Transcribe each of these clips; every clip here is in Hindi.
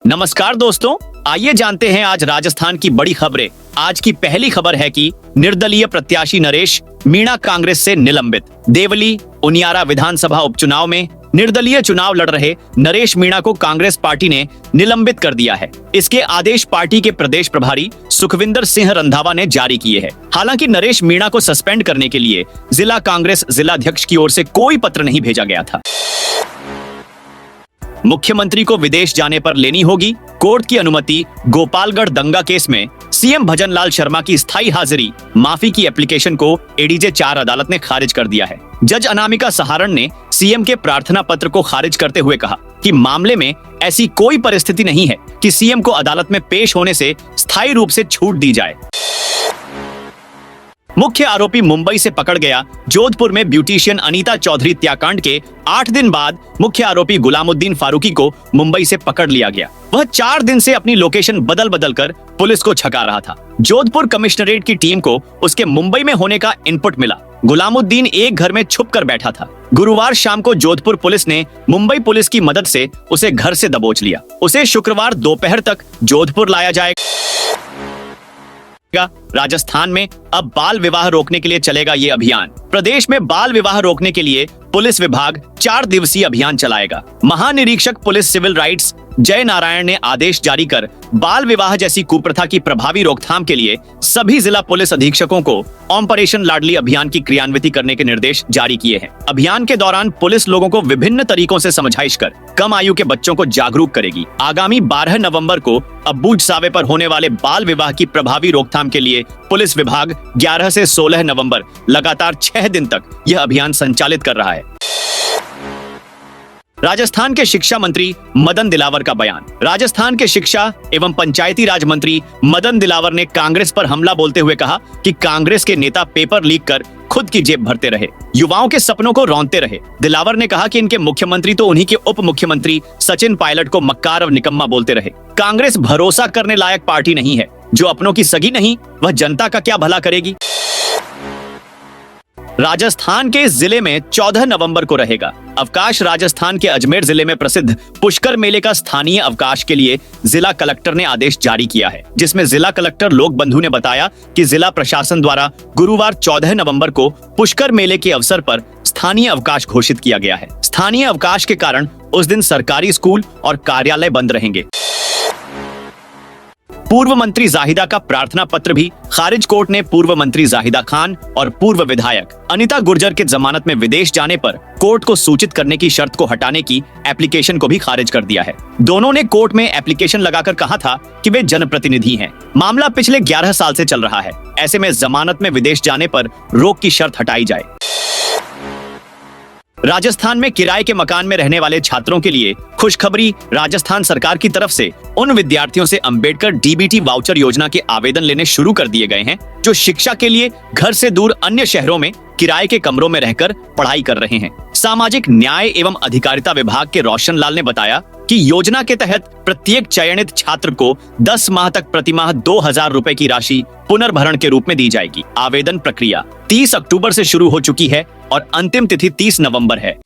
नमस्कार दोस्तों, आइए जानते हैं आज राजस्थान की बड़ी खबरें। आज की पहली खबर है कि निर्दलीय प्रत्याशी नरेश मीणा कांग्रेस से निलंबित। देवली उनियारा विधानसभा उपचुनाव में निर्दलीय चुनाव लड़ रहे नरेश मीणा को कांग्रेस पार्टी ने निलंबित कर दिया है। इसके आदेश पार्टी के प्रदेश प्रभारी सुखविंदर सिंह रंधावा ने जारी किए हैं। हालांकि नरेश मीणा को सस्पेंड करने के लिए जिला कांग्रेस जिलाध्यक्ष की ओर से कोई पत्र नहीं भेजा गया था। मुख्यमंत्री को विदेश जाने पर लेनी होगी कोर्ट की अनुमति। गोपालगढ़ दंगा केस में सीएम भजनलाल शर्मा की स्थायी हाजिरी माफी की एप्लीकेशन को एडीजे 4 अदालत ने खारिज कर दिया है। जज अनामिका सहारण ने सीएम के प्रार्थना पत्र को खारिज करते हुए कहा कि मामले में ऐसी कोई परिस्थिति नहीं है कि सीएम को अदालत में पेश होने से स्थायी रूप से छूट दी जाए। मुख्य आरोपी मुंबई से पकड़ गया। जोधपुर में ब्यूटिशियन अनीता चौधरी हत्याकांड के 8 दिन बाद मुख्य आरोपी गुलामुद्दीन फारूकी को मुंबई से पकड़ लिया गया। वह 4 दिन से अपनी लोकेशन बदल बदल कर पुलिस को छका रहा था। जोधपुर कमिश्नरेट की टीम को उसके मुंबई में होने का इनपुट मिला। गुलामुद्दीन एक घर में छुप कर बैठा था। गुरुवार शाम को जोधपुर पुलिस ने मुंबई पुलिस की मदद से उसे घर से दबोच लिया। उसे शुक्रवार दोपहर तक जोधपुर लाया जाएगा। राजस्थान में अब बाल विवाह रोकने के लिए चलेगा ये अभियान। प्रदेश में बाल विवाह रोकने के लिए पुलिस विभाग 4 दिवसीय अभियान चलाएगा। महानिरीक्षक पुलिस सिविल राइट्स जय नारायण ने आदेश जारी कर बाल विवाह जैसी कुप्रथा की प्रभावी रोकथाम के लिए सभी जिला पुलिस अधीक्षकों को ऑपरेशन लाडली अभियान की क्रियान्विति करने के निर्देश जारी किए हैं। अभियान के दौरान पुलिस लोगों को विभिन्न तरीकों से समझाइश कर कम आयु के बच्चों को जागरूक करेगी। आगामी 12 नवंबर को अबूझ सावे पर होने वाले बाल विवाह की प्रभावी रोकथाम के लिए पुलिस विभाग 11 से 16 नवंबर लगातार 6 दिन तक यह अभियान संचालित कर रहा है। राजस्थान के शिक्षा मंत्री मदन दिलावर का बयान। राजस्थान के शिक्षा एवं पंचायती राज मंत्री मदन दिलावर ने कांग्रेस पर हमला बोलते हुए कहा कि कांग्रेस के नेता पेपर लीक कर खुद की जेब भरते रहे, युवाओं के सपनों को रौंदते रहे। दिलावर ने कहा कि इनके मुख्यमंत्री तो उन्हीं के उप मुख्यमंत्री सचिन पायलट को मक्कार और निकम्मा बोलते रहे। कांग्रेस भरोसा करने लायक पार्टी नहीं है। जो अपनों की सगी नहीं, वह जनता का क्या भला करेगी। राजस्थान के इस जिले में 14 नवंबर को रहेगा अवकाश। राजस्थान के अजमेर जिले में प्रसिद्ध पुष्कर मेले का स्थानीय अवकाश के लिए जिला कलेक्टर ने आदेश जारी किया है, जिसमें जिला कलेक्टर लोक बंधु ने बताया कि जिला प्रशासन द्वारा गुरुवार 14 नवंबर को पुष्कर मेले के अवसर पर स्थानीय अवकाश घोषित किया गया है। स्थानीय अवकाश के कारण उस दिन सरकारी स्कूल और कार्यालय बंद रहेंगे। पूर्व मंत्री जाहिदा का प्रार्थना पत्र भी खारिज। कोर्ट ने पूर्व मंत्री जाहिदा खान और पूर्व विधायक अनीता गुर्जर के जमानत में विदेश जाने पर कोर्ट को सूचित करने की शर्त को हटाने की एप्लीकेशन को भी खारिज कर दिया है। दोनों ने कोर्ट में एप्लीकेशन लगाकर कहा था कि वे जनप्रतिनिधि हैं। मामला पिछले 11 साल से चल रहा है। ऐसे में जमानत में विदेश जाने पर रोक की शर्त हटाई जाए। राजस्थान में किराए के मकान में रहने वाले छात्रों के लिए खुशखबरी। राजस्थान सरकार की तरफ से उन विद्यार्थियों से अंबेडकर डीबीटी वाउचर योजना के आवेदन लेने शुरू कर दिए गए हैं जो शिक्षा के लिए घर से दूर अन्य शहरों में किराए के कमरों में रहकर पढ़ाई कर रहे हैं। सामाजिक न्याय एवं अधिकारिता विभाग के रोशन लाल ने बताया कि योजना के तहत प्रत्येक चयनित छात्र को 10 माह तक प्रतिमाह 2000 रुपए की राशि पुनर्भरण के रूप में दी जाएगी। आवेदन प्रक्रिया 30 अक्टूबर से शुरू हो चुकी है और अंतिम तिथि 30 नवंबर है।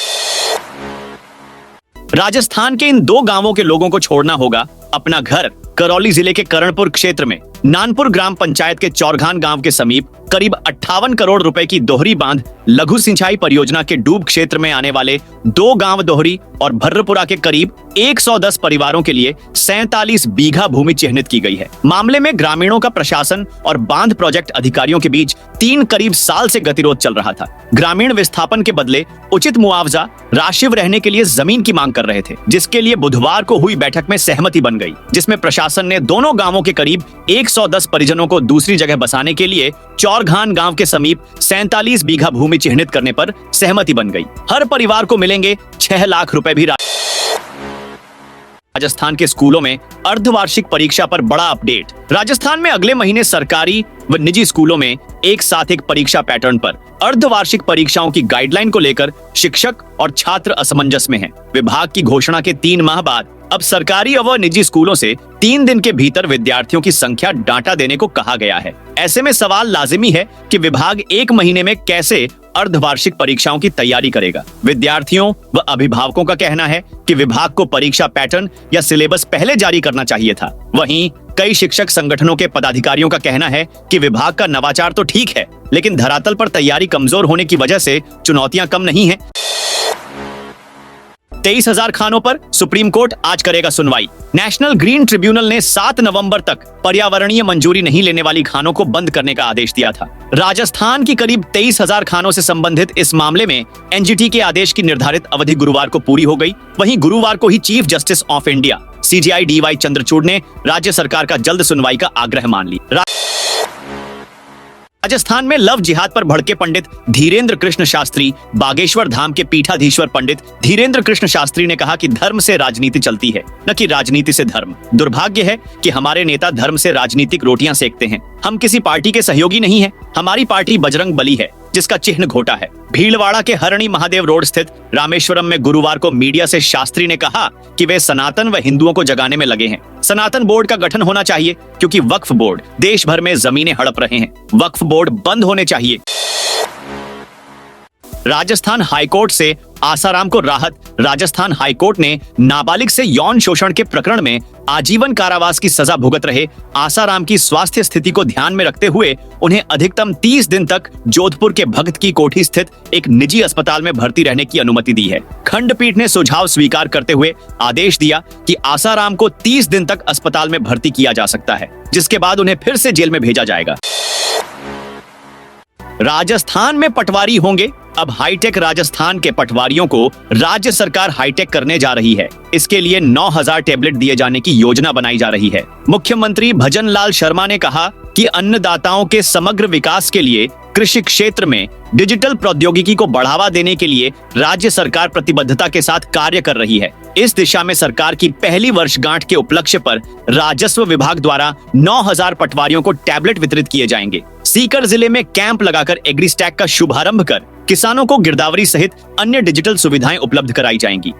राजस्थान के इन 2 गांवों के लोगों को छोड़ना होगा अपना घर। करौली जिले के करणपुर क्षेत्र में नानपुर ग्राम पंचायत के चौरघान गांव के समीप करीब 58 करोड़ रुपए की दोहरी बांध लघु सिंचाई परियोजना के डूब क्षेत्र में आने वाले 2 गांव दोहरी और भर्रपुरा के करीब 110 परिवारों के लिए 47 बीघा भूमि चिन्हित की गई है। मामले में ग्रामीणों का प्रशासन और बांध प्रोजेक्ट अधिकारियों के बीच 3 करीब साल से गतिरोध चल रहा था। ग्रामीण विस्थापन के बदले उचित मुआवजा राशि रहने के लिए जमीन की मांग कर रहे थे, जिसके लिए बुधवार को हुई बैठक में सहमति बन गई, जिसमें प्रशासन ने दोनों गांवों के करीब 110 परिजनों को दूसरी जगह बसाने के लिए चौरघान गांव के समीप 47 बीघा भूमि चिन्हित करने पर सहमति बन गई। हर परिवार को मिलेंगे 6 लाख रुपए भी। राजस्थान के स्कूलों में अर्धवार्षिक परीक्षा पर बड़ा अपडेट। राजस्थान में अगले महीने सरकारी व निजी स्कूलों में एक साथ एक परीक्षा पैटर्न पर अर्धवार्षिक परीक्षाओं की गाइडलाइन को लेकर शिक्षक और छात्र असमंजस में हैं। विभाग की घोषणा के 3 माह बाद अब सरकारी व निजी स्कूलों से 3 दिन के भीतर विद्यार्थियों की संख्या डाटा देने को कहा गया है। ऐसे में सवाल लाजिमी है कि विभाग 1 महीने में कैसे अर्धवार्षिक परीक्षाओं की तैयारी करेगा। विद्यार्थियों व अभिभावकों का कहना है कि विभाग को परीक्षा पैटर्न या सिलेबस पहले जारी करना चाहिए था। वहीं कई शिक्षक संगठनों के पदाधिकारियों का कहना है कि विभाग का नवाचार तो ठीक है, लेकिन धरातल पर तैयारी कमजोर होने की वजह से चुनौतियां कम नहीं हैं। 23,000 खानों पर सुप्रीम कोर्ट आज करेगा सुनवाई। नेशनल ग्रीन ट्रिब्यूनल ने 7 नवंबर तक पर्यावरणीय मंजूरी नहीं लेने वाली खानों को बंद करने का आदेश दिया था। राजस्थान की करीब 23,000 खानों से संबंधित इस मामले में एनजीटी के आदेश की निर्धारित अवधि गुरुवार को पूरी हो गई। वहीं गुरुवार को ही chief justice of India CJI DY Chandrachud ने राज्य सरकार का जल्द सुनवाई का आग्रह मान लिया। राजस्थान में लव जिहाद पर भड़के पंडित धीरेन्द्र कृष्ण शास्त्री बागेश्वर धाम के पीठाधीश्वर पंडित धीरेन्द्र कृष्ण शास्त्री ने कहा कि धर्म से राजनीति चलती है, न कि राजनीति से धर्म। दुर्भाग्य है कि हमारे नेता धर्म से राजनीतिक रोटियां सेकते हैं। हम किसी पार्टी के सहयोगी नहीं हैं। हमारी पार्टी बजरंग बली है, जिसका चिन्ह घोटा है। भीलवाड़ा के हरणी महादेव रोड स्थित रामेश्वरम में गुरुवार को मीडिया से शास्त्री ने कहा कि वे सनातन व हिंदुओं को जगाने में लगे हैं। सनातन बोर्ड का गठन होना चाहिए, क्योंकि वक्फ बोर्ड देश भर में जमीनें हड़प रहे हैं। वक्फ बोर्ड बंद होने चाहिए। राजस्थान हाईकोर्ट से आसाराम को राहत। राजस्थान हाईकोर्ट ने नाबालिग से यौन शोषण के प्रकरण में आजीवन कारावास की सजा भुगत रहे आसाराम की स्वास्थ्य स्थिति को ध्यान में रखते हुए उन्हें अधिकतम 30 दिन तक जोधपुर के भगत की कोठी स्थित एक निजी अस्पताल में भर्ती रहने की अनुमति दी है। खंडपीठ ने सुझाव स्वीकार करते हुए आदेश दिया कि आसाराम को 30 दिन तक अस्पताल में भर्ती किया जा सकता है, जिसके बाद उन्हें फिर से जेल में भेजा जाएगा। राजस्थान में पटवारी होंगे। अब हाईटेक राजस्थान के पटवारियों को राज्य सरकार हाईटेक करने जा रही है। इसके लिए 9,000 टैबलेट दिए जाने की योजना बनाई जा रही है। मुख्यमंत्री भजन लाल शर्मा ने कहा कि अन्नदाताओं के समग्र विकास के लिए कृषि क्षेत्र में डिजिटल प्रौद्योगिकी को बढ़ावा देने के लिए राज्य सरकार प्रतिबद्धता के साथ कार्य कर रही है। इस दिशा में सरकार की पहली वर्षगांठ के उपलक्ष्य पर राजस्व विभाग द्वारा 9,000 पटवारियों को टैबलेट वितरित किए जाएंगे। सीकर जिले में कैंप लगाकर एग्रीस्टैक का शुभारंभ कर किसानों को गिरदावरी सहित अन्य डिजिटल सुविधाएं उपलब्ध कराई जाएंगी।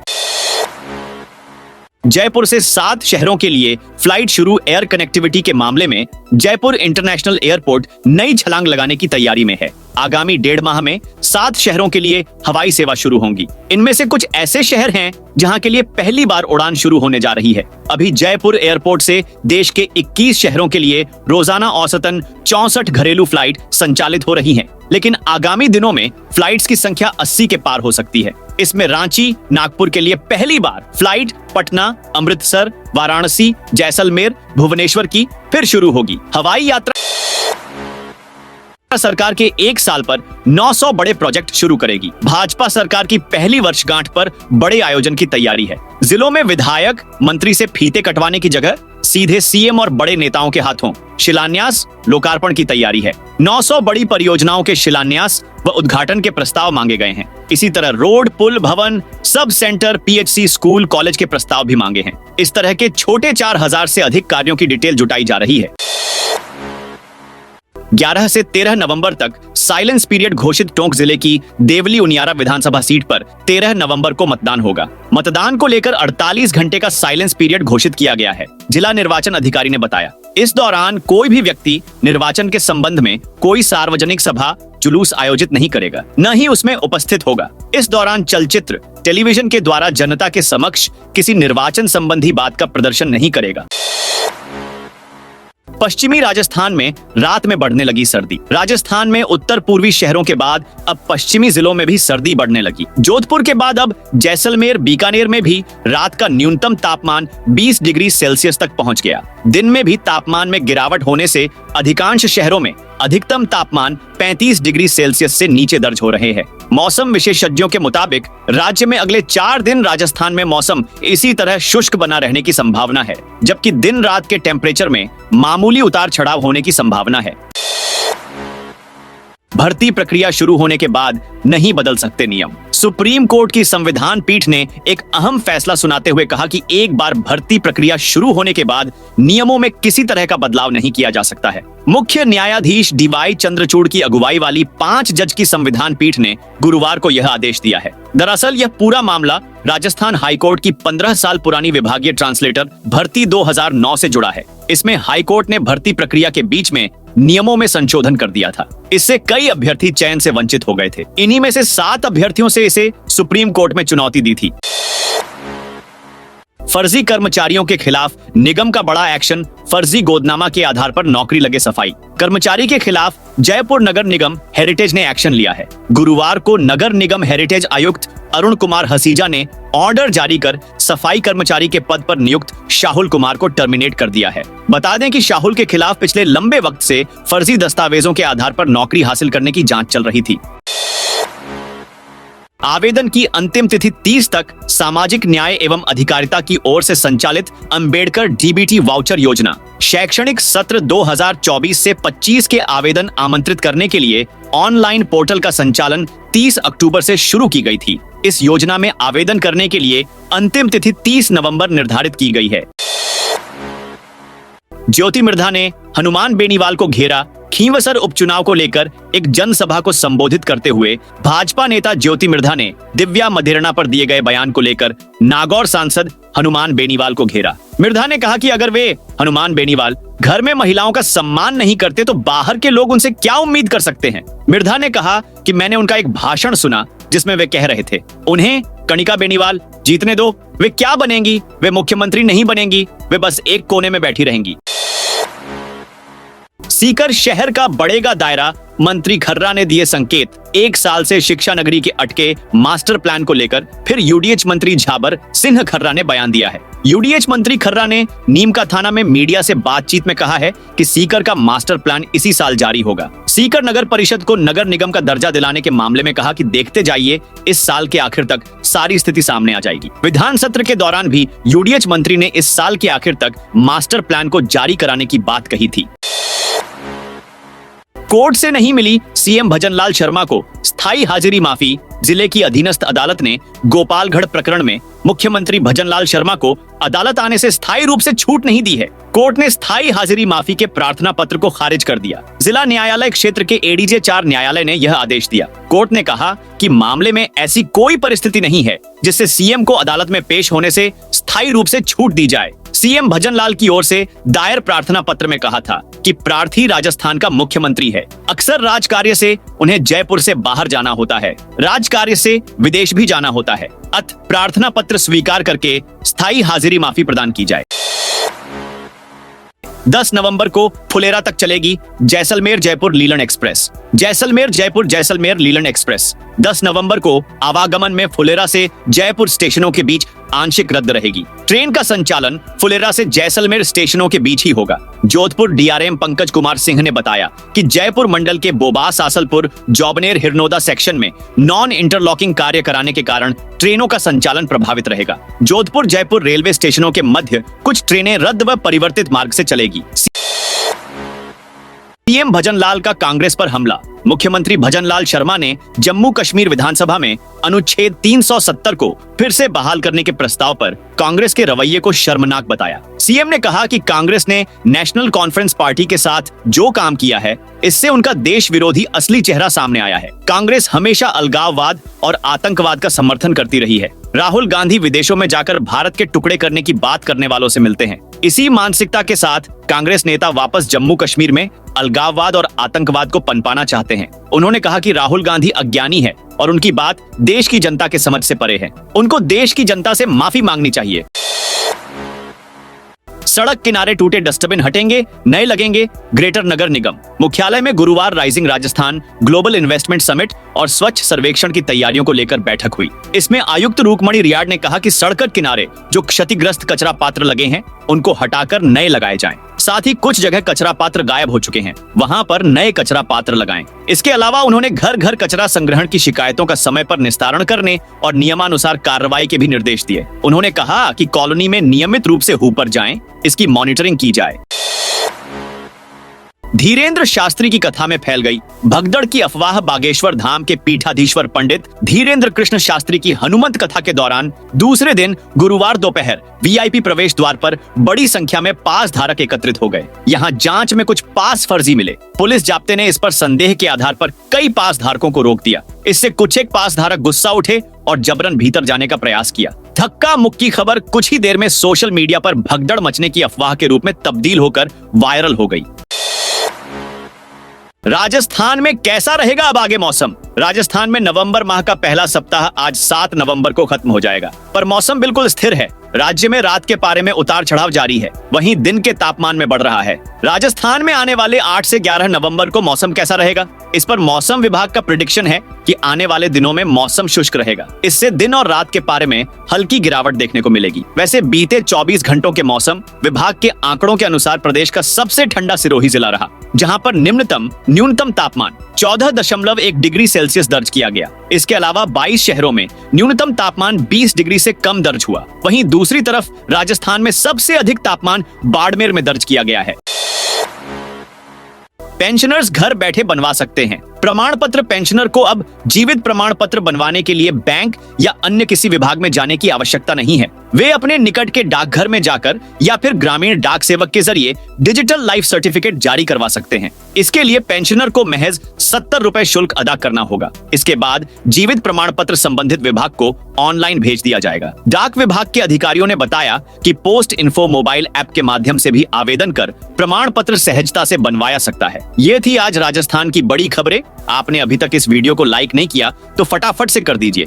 जयपुर से 7 शहरों के लिए फ्लाइट शुरू। एयर कनेक्टिविटी के मामले में जयपुर इंटरनेशनल एयरपोर्ट नई छलांग लगाने की तैयारी में है। आगामी 1.5 माह में 7 शहरों के लिए हवाई सेवा शुरू होंगी। इनमें से कुछ ऐसे शहर हैं जहां के लिए पहली बार उड़ान शुरू होने जा रही है। अभी जयपुर एयरपोर्ट से देश के 21 शहरों के लिए रोजाना औसतन 64 घरेलू फ्लाइट संचालित हो रही हैं, लेकिन आगामी दिनों में फ्लाइट्स की संख्या 80 के पार हो सकती है। इसमें रांची, नागपुर के लिए पहली बार फ्लाइट पटना, अमृतसर, वाराणसी, जैसलमेर, भुवनेश्वर की फिर शुरू होगी। हवाई यात्रा सरकार के 1 साल पर 900 बड़े प्रोजेक्ट शुरू करेगी। भाजपा सरकार की पहली वर्षगांठ पर बड़े आयोजन की तैयारी है। जिलों में विधायक मंत्री से फीते कटवाने की जगह सीधे सीएम और बड़े नेताओं के हाथों शिलान्यास लोकार्पण की तैयारी है। 900 बड़ी परियोजनाओं के शिलान्यास व उद्घाटन के प्रस्ताव मांगे गए हैं। इसी तरह रोड, पुल, भवन, sub centre, PHC, school, college के प्रस्ताव भी मांगे हैं। इस तरह के छोटे 4,000 से अधिक कार्यों की डिटेल जुटाई जा रही है। 11 से 13 नवंबर तक साइलेंस पीरियड घोषित टोंक जिले की देवली उनियारा विधानसभा सीट पर 13 नवंबर को मतदान होगा। मतदान को लेकर 48 घंटे का साइलेंस पीरियड घोषित किया गया है, जिला निर्वाचन अधिकारी ने बताया। इस दौरान कोई भी व्यक्ति निर्वाचन के संबंध में कोई सार्वजनिक सभा, जुलूस आयोजित नहीं करेगा, न ही उसमें उपस्थित होगा। इस दौरान चलचित्र, टेलीविजन के द्वारा जनता के समक्ष किसी निर्वाचन संबंधी बात का प्रदर्शन नहीं करेगा। पश्चिमी राजस्थान में रात में बढ़ने लगी सर्दी। राजस्थान में उत्तर पूर्वी शहरों के बाद अब पश्चिमी जिलों में भी सर्दी बढ़ने लगी। जोधपुर के बाद अब जैसलमेर, बीकानेर में भी रात का न्यूनतम तापमान 20 डिग्री सेल्सियस तक पहुंच गया। दिन में भी तापमान में गिरावट होने से अधिकांश शहरों में अधिकतम तापमान 35 डिग्री सेल्सियस से नीचे दर्ज हो रहे हैं। मौसम विशेषज्ञों के मुताबिक राज्य में अगले 4 दिन राजस्थान में मौसम इसी तरह शुष्क बना रहने की संभावना है, जबकि दिन रात के टेम्परेचर में मामूली उतार चढ़ाव होने की संभावना है। भर्ती प्रक्रिया शुरू होने के बाद नहीं बदल सकते नियम। सुप्रीम कोर्ट की संविधान पीठ ने एक अहम फैसला सुनाते हुए कहा कि एक बार भर्ती प्रक्रिया शुरू होने के बाद नियमों में किसी तरह का बदलाव नहीं किया जा सकता है। मुख्य न्यायाधीश डीवाई चंद्रचूड़ की अगुवाई वाली 5 जज की संविधान पीठ ने गुरुवार को यह आदेश दिया है। दरअसल यह पूरा मामला राजस्थान हाईकोर्ट की 15 साल पुरानी विभागीय ट्रांसलेटर भर्ती 2009 से जुड़ा है। इसमें हाईकोर्ट ने भर्ती प्रक्रिया के बीच में नियमों में संशोधन कर दिया था। इससे कई अभ्यर्थी चयन से वंचित हो गए थे। इन्हीं में से 7 अभ्यर्थियों से इसे सुप्रीम कोर्ट में चुनौती दी थी। फर्जी कर्मचारियों के खिलाफ निगम का बड़ा एक्शन, फर्जी गोदनामा के आधार पर नौकरी लगे सफाई कर्मचारी के खिलाफ जयपुर नगर निगम हेरिटेज ने एक्शन लिया है। गुरुवार को नगर निगम हेरिटेज आयुक्त अरुण कुमार हसीजा ने ऑर्डर जारी कर सफाई कर्मचारी के पद पर नियुक्त शाहुल कुमार को टर्मिनेट कर दिया है। बता दें कि शाहुल के खिलाफ पिछले लंबे वक्त से फर्जी दस्तावेजों के आधार पर नौकरी हासिल करने की जांच चल रही थी। आवेदन की अंतिम तिथि 30 तक। सामाजिक न्याय एवं अधिकारिता की ओर से संचालित अंबेडकर डीबीटी वाउचर योजना शैक्षणिक सत्र 2024 से 25 के आवेदन आमंत्रित करने के लिए ऑनलाइन पोर्टल का संचालन 30 अक्टूबर से शुरू की गई थी। इस योजना में आवेदन करने के लिए अंतिम तिथि 30 नवंबर निर्धारित की गई है। ज्योति मिर्धा ने हनुमान बेनीवाल को घेरा। खींवसर उपचुनाव को लेकर एक जनसभा को संबोधित करते हुए भाजपा नेता ज्योति मिर्धा ने दिव्या मदेरणा पर दिए गए बयान को लेकर नागौर सांसद हनुमान बेनीवाल को घेरा। मिर्धा ने कहा कि अगर वे हनुमान बेनीवाल घर में महिलाओं का सम्मान नहीं करते तो बाहर के लोग उनसे क्या उम्मीद कर सकते हैं। मिर्धा ने कहा कि मैंने उनका एक भाषण सुना जिसमें वे कह रहे थे, उन्हें कणिका बेनीवाल जीतने दो, वे क्या बनेंगी, वे मुख्यमंत्री नहीं बनेंगी, वे बस एक कोने में बैठी रहेंगी। सीकर शहर का बढ़ेगा दायरा, मंत्री खर्रा ने दिए संकेत। 1 साल से शिक्षा नगरी के अटके मास्टर प्लान को लेकर फिर यूडीएच मंत्री झाबर सिंह खर्रा ने बयान दिया है। यूडीएच मंत्री खर्रा ने नीम का थाना में मीडिया से बातचीत में कहा है कि सीकर का मास्टर प्लान इसी साल जारी होगा। सीकर नगर परिषद को नगर निगम का दर्जा दिलाने के मामले में कहा कि देखते जाइए, इस साल के आखिर तक सारी स्थिति सामने आ जाएगी। विधान सत्र के दौरान भी यूडीएच मंत्री ने इस साल के आखिर तक मास्टर प्लान को जारी कराने की बात कही थी। कोर्ट से नहीं मिली सीएम भजनलाल शर्मा को स्थायी हाजिरी माफी। जिले की अधीनस्थ अदालत ने गोपालगढ़ प्रकरण में मुख्यमंत्री भजनलाल शर्मा को अदालत आने से स्थायी रूप से छूट नहीं दी है। कोर्ट ने स्थायी हाजिरी माफी के प्रार्थना पत्र को खारिज कर दिया। जिला न्यायालय क्षेत्र के एडीजे 4 न्यायालय ने यह आदेश दिया। कोर्ट ने कहा कि मामले में ऐसी कोई परिस्थिति नहीं है जिससे सीएम को अदालत में पेश होने से स्थायी रूप से छूट दी जाए। सीएम भजनलाल की ओर से दायर प्रार्थना पत्र में कहा था कि प्रार्थी राजस्थान का मुख्यमंत्री है। अक्सर राजकार्य से उन्हें जयपुर से बाहर जाना होता है, राजकार्य से विदेश भी जाना होता है। अतः प्रार्थना पत्र स्वीकार करके स्थायी हाजिरी माफी प्रदान की जाए। 10 नवंबर को फुलेरा तक चलेगी जैसलमेर जयपुर लीलन एक्सप्रेस। जैसलमेर जयपुर जैसलमेर लीलन एक्सप्रेस 10 नवंबर को आवागमन में फुलेरा से जयपुर स्टेशनों के बीच आंशिक रद्द रहेगी। ट्रेन का संचालन फुलेरा से जैसलमेर स्टेशनों के बीच ही होगा। जोधपुर डीआरएम पंकज कुमार सिंह ने बताया कि जयपुर मंडल के बोबास आसलपुर जौबनेर हिरनोदा सेक्शन में नॉन इंटरलॉकिंग कार्य कराने के कारण ट्रेनों का संचालन प्रभावित रहेगा। जोधपुर जयपुर रेलवे स्टेशनों के मध्य कुछ ट्रेनें रद्द व परिवर्तित मार्ग से चलेगी। सीएम भजनलाल का कांग्रेस पर हमला। मुख्यमंत्री भजनलाल शर्मा ने जम्मू कश्मीर विधानसभा में अनुच्छेद 370 को फिर से बहाल करने के प्रस्ताव पर कांग्रेस के रवैये को शर्मनाक बताया। सीएम ने कहा कि कांग्रेस ने नेशनल कॉन्फ्रेंस पार्टी के साथ जो काम किया है, इससे उनका देश विरोधी असली चेहरा सामने आया है। कांग्रेस हमेशा अलगाववाद और आतंकवाद का समर्थन करती रही है। राहुल गांधी विदेशों में जाकर भारत के टुकड़े करने की बात करने वालों से मिलते हैं। इसी मानसिकता के साथ कांग्रेस नेता वापस जम्मू कश्मीर में अलगाववाद और आतंकवाद को पनपाना चाहते हैं। उन्होंने कहा कि राहुल गांधी अज्ञानी है और उनकी बात देश की जनता के समझ से परे है। उनको देश की जनता से माफी मांगनी चाहिए। सड़क किनारे टूटे डस्टबिन हटेंगे, नए लगेंगे। ग्रेटर नगर निगम मुख्यालय में गुरुवार rising Rajasthan global investment summit और स्वच्छ सर्वेक्षण की तैयारियों को लेकर बैठक हुई। इसमें आयुक्त रूकमणि रियाड ने कहा कि सड़क किनारे जो क्षतिग्रस्त कचरा पात्र लगे हैं, उनको हटाकर नए लगाए जाएं। साथ ही कुछ जगह कचरा पात्र गायब हो चुके हैं, वहां पर नए कचरा पात्र लगाएं। इसके अलावा उन्होंने घर घर कचरा संग्रहण की शिकायतों का समय पर निस्तारण करने और नियमानुसार कार्रवाई के भी निर्देश दिए। उन्होंने कहा कि कॉलोनी में नियमित रूप से हूपर जाएं, इसकी मॉनिटरिंग की जाए। धीरेन्द्र शास्त्री की कथा में फैल गई भगदड़ की अफवाह। बागेश्वर धाम के पीठाधीश्वर पंडित धीरेन्द्र कृष्ण शास्त्री की हनुमंत कथा के दौरान दूसरे दिन गुरुवार दोपहर वीआईपी प्रवेश द्वार पर बड़ी संख्या में पास धारक एकत्रित हो गए। यहां जांच में कुछ पास फर्जी मिले। पुलिस जाब्ते ने इस पर संदेह के आधार पर कई पास धारकों को रोक दिया। इससे कुछ एक पास धारक गुस्सा उठे और जबरन भीतर जाने का प्रयास किया। धक्का मुक्की खबर कुछ ही देर में सोशल मीडिया पर भगदड़ मचने की अफवाह के रूप में तब्दील होकर वायरल हो गई। राजस्थान में कैसा रहेगा अब आगे मौसम? राजस्थान में नवंबर माह का पहला सप्ताह आज 7 नवंबर को खत्म हो जाएगा, पर मौसम बिल्कुल स्थिर है। राज्य में रात के पारे में उतार चढ़ाव जारी है, वहीं दिन के तापमान में बढ़ रहा है। राजस्थान में आने वाले 8 से 11 नवंबर को मौसम कैसा रहेगा? इस पर मौसम विभाग का प्रेडिक्शन है कि आने वाले दिनों में मौसम शुष्क रहेगा। इससे दिन और रात के पारे में हल्की गिरावट देखने को मिलेगी। वैसे बीते 24 घंटों के मौसम विभाग के आंकड़ों के अनुसार प्रदेश का सबसे ठंडा सिरोही जिला रहा, जहां पर न्यूनतम तापमान 14.1 डिग्री सेल्सियस दर्ज किया गया। इसके अलावा 22 शहरों में न्यूनतम तापमान 20 डिग्री से कम दर्ज हुआ। वहीं दूसरी तरफ राजस्थान में सबसे अधिक तापमान बाड़मेर में दर्ज किया गया है। पेंशनर्स घर बैठे बनवा सकते हैं प्रमाण पत्र। पेंशनर को अब जीवित प्रमाण पत्र बनवाने के लिए बैंक या अन्य किसी विभाग में जाने की आवश्यकता नहीं है। वे अपने निकट के डाकघर में जाकर या फिर ग्रामीण डाक सेवक के जरिए डिजिटल लाइफ सर्टिफिकेट जारी करवा सकते हैं। इसके लिए पेंशनर को महज 70 रुपए शुल्क अदा करना होगा। इसके बाद जीवित प्रमाण पत्र संबंधित विभाग को ऑनलाइन भेज दिया जाएगा। डाक विभाग के अधिकारियों ने बताया कि पोस्ट इन्फो मोबाइल ऐप के माध्यम से भी आवेदन कर प्रमाण पत्र सहजता से बनवाया सकता है। ये थी आज राजस्थान की बड़ी खबरें। आपने अभी तक इस वीडियो को लाइक नहीं किया तो फटाफट से कर दीजिए।